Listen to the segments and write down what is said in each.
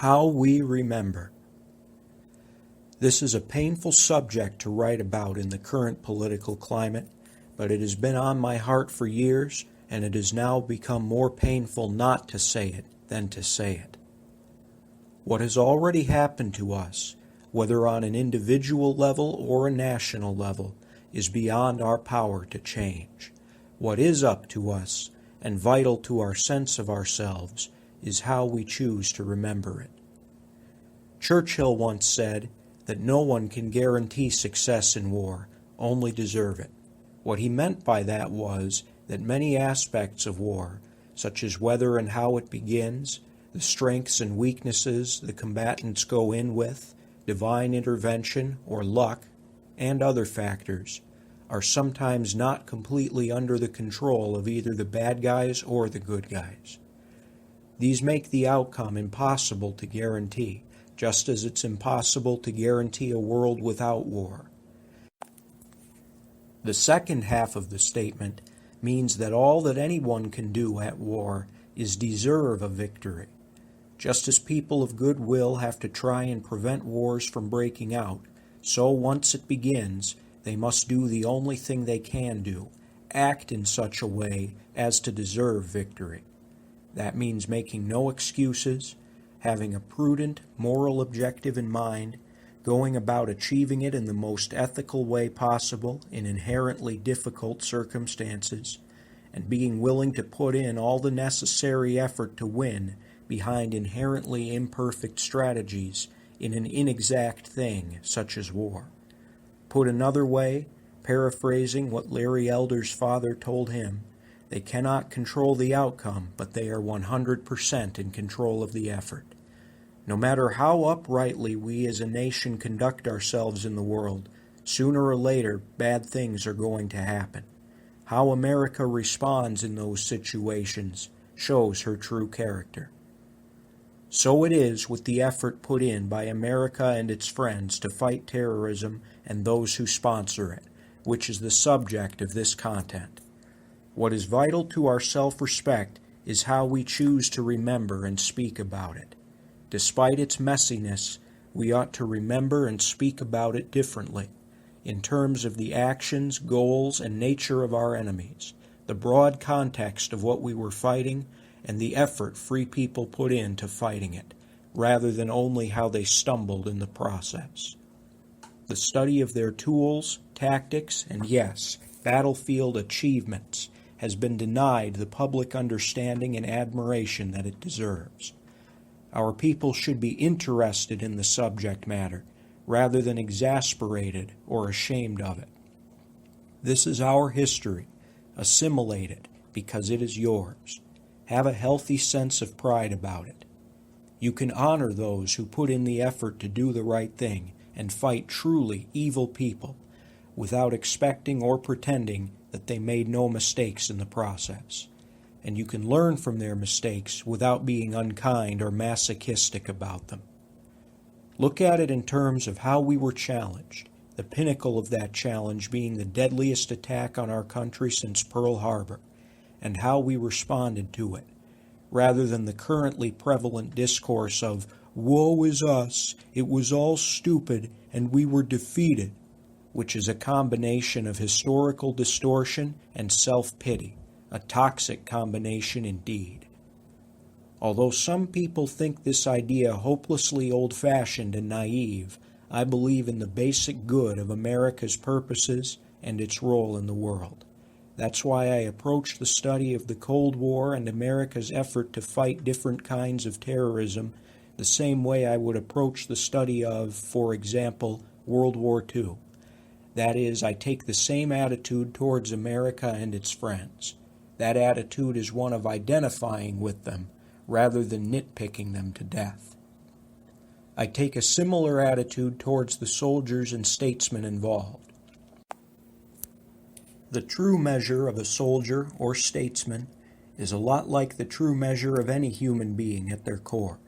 How we remember. This is a painful subject to write about in the current political climate, but it has been on my heart for years, and it has now become more painful not to say it than to say it. What has already happened to us, whether on an individual level or a national level, is beyond our power to change. What is up to us, and vital to our sense of ourselves, is how we choose to remember it. Churchill once said that no one can guarantee success in war, only deserve it. What he meant by that was that many aspects of war, such as whether and how it begins, the strengths and weaknesses the combatants go in with, divine intervention or luck, and other factors, are sometimes not completely under the control of either the bad guys or the good guys. These make the outcome impossible to guarantee, just as it's impossible to guarantee a world without war. The second half of the statement means that all that anyone can do at war is deserve a victory. Just as people of goodwill have to try and prevent wars from breaking out, so once it begins, they must do the only thing they can do, act in such a way as to deserve victory. That means making no excuses, having a prudent, moral objective in mind, going about achieving it in the most ethical way possible in inherently difficult circumstances, and being willing to put in all the necessary effort to win behind inherently imperfect strategies in an inexact thing such as war. Put another way, paraphrasing what Larry Elder's father told him, they cannot control the outcome, but they are 100% in control of the effort. No matter how uprightly we as a nation conduct ourselves in the world, sooner or later bad things are going to happen. How America responds in those situations shows her true character. So it is with the effort put in by America and its friends to fight terrorism and those who sponsor it, which is the subject of this content. What is vital to our self-respect is how we choose to remember and speak about it. Despite its messiness, we ought to remember and speak about it differently, in terms of the actions, goals, and nature of our enemies, the broad context of what we were fighting, and the effort free people put into fighting it, rather than only how they stumbled in the process. The study of their tools, tactics, and yes, battlefield achievements has been denied the public understanding and admiration that it deserves. Our people should be interested in the subject matter, rather than exasperated or ashamed of it. This is our history. Assimilate it, because it is yours. Have a healthy sense of pride about it. You can honor those who put in the effort to do the right thing and fight truly evil people, without expecting or pretending that they made no mistakes in the process. And you can learn from their mistakes without being unkind or masochistic about them. Look at it in terms of how we were challenged, the pinnacle of that challenge being the deadliest attack on our country since Pearl Harbor, and how we responded to it, rather than the currently prevalent discourse of, "Woe is us, it was all stupid, and we were defeated," which is a combination of historical distortion and self-pity, a toxic combination indeed. Although some people think this idea hopelessly old-fashioned and naive, I believe in the basic good of America's purposes and its role in the world. That's why I approach the study of the Cold War and America's effort to fight different kinds of terrorism the same way I would approach the study of, for example, World War II. That is, I take the same attitude towards America and its friends. That attitude is one of identifying with them, rather than nitpicking them to death. I take a similar attitude towards the soldiers and statesmen involved. The true measure of a soldier or statesman is a lot like the true measure of any human being at their core.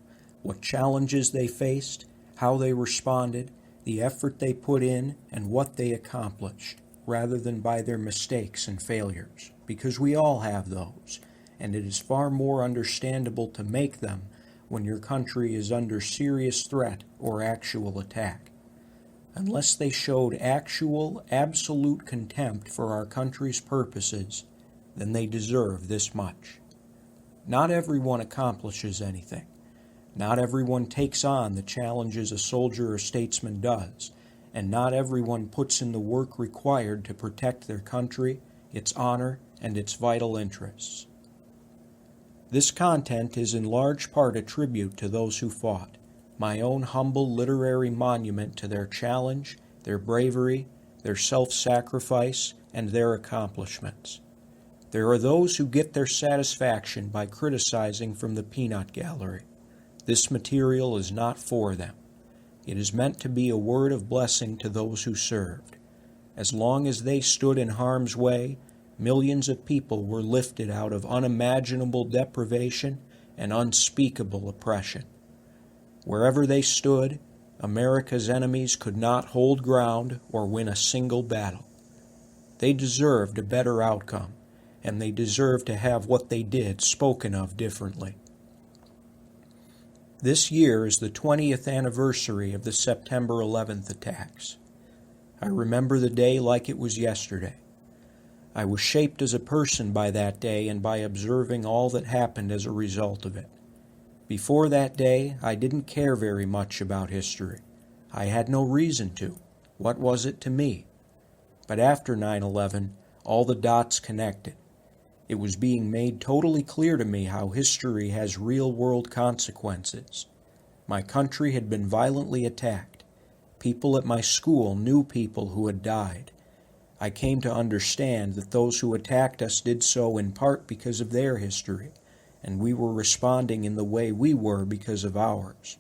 What challenges they faced, how they responded, the effort they put in, and what they accomplished, rather than by their mistakes and failures, because we all have those, and it is far more understandable to make them when your country is under serious threat or actual attack. Unless they showed actual, absolute contempt for our country's purposes, then they deserve this much. Not everyone accomplishes anything. Not everyone takes on the challenges a soldier or statesman does, and not everyone puts in the work required to protect their country, its honor, and its vital interests. This content is in large part a tribute to those who fought, my own humble literary monument to their challenge, their bravery, their self-sacrifice, and their accomplishments. There are those who get their satisfaction by criticizing from the peanut gallery. This material is not for them. It is meant to be a word of blessing to those who served. As long as they stood in harm's way, millions of people were lifted out of unimaginable deprivation and unspeakable oppression. Wherever they stood, America's enemies could not hold ground or win a single battle. They deserved a better outcome, and they deserved to have what they did spoken of differently. This year is the 20th anniversary of the September 11th attacks. I remember the day like it was yesterday. I was shaped as a person by that day and by observing all that happened as a result of it. Before that day, I didn't care very much about history. I had no reason to. What was it to me? But after 9/11, all the dots connected. It was being made totally clear to me how history has real-world consequences. My country had been violently attacked. People at my school knew people who had died. I came to understand that those who attacked us did so in part because of their history, and we were responding in the way we were because of ours.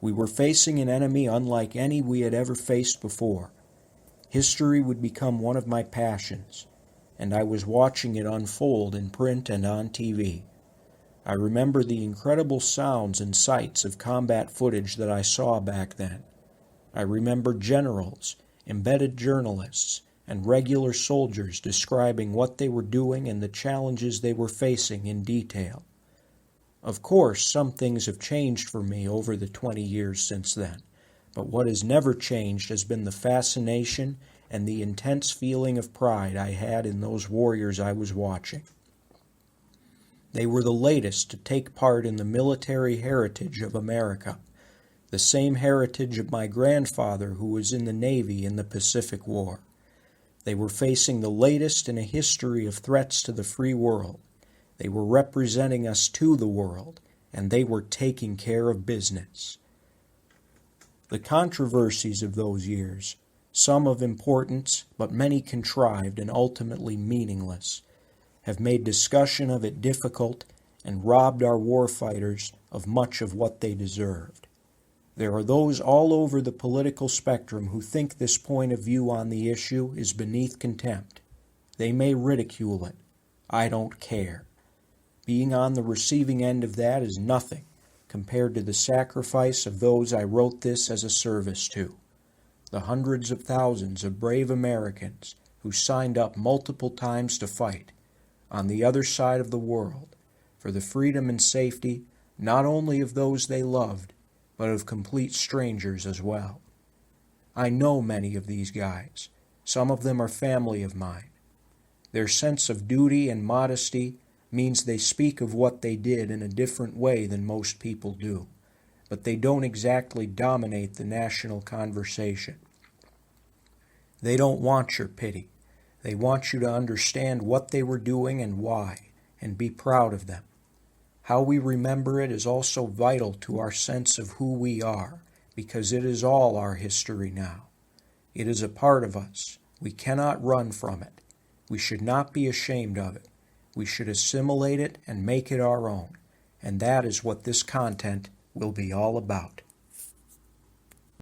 We were facing an enemy unlike any we had ever faced before. History would become one of my passions, and I was watching it unfold in print and on TV. I remember the incredible sounds and sights of combat footage that I saw back then. I remember generals, embedded journalists, and regular soldiers describing what they were doing and the challenges they were facing in detail. Of course, some things have changed for me over the 20 years since then, but what has never changed has been the fascination and the intense feeling of pride I had in those warriors I was watching. They were the latest to take part in the military heritage of America, the same heritage of my grandfather who was in the Navy in the Pacific War. They were facing the latest in a history of threats to the free world. They were representing us to the world, and they were taking care of business. The controversies of those years, some of importance, but many contrived and ultimately meaningless, have made discussion of it difficult and robbed our warfighters of much of what they deserved. There are those all over the political spectrum who think this point of view on the issue is beneath contempt. They may ridicule it. I don't care. Being on the receiving end of that is nothing compared to the sacrifice of those I wrote this as a service to. The hundreds of thousands of brave Americans who signed up multiple times to fight on the other side of the world for the freedom and safety not only of those they loved, but of complete strangers as well. I know many of these guys. Some of them are family of mine. Their sense of duty and modesty means they speak of what they did in a different way than most people do, but they don't exactly dominate the national conversation. They don't want your pity. They want you to understand what they were doing and why, and be proud of them. How we remember it is also vital to our sense of who we are, because it is all our history now. It is a part of us. We cannot run from it. We should not be ashamed of it. We should assimilate it and make it our own. And that is what this content will be all about.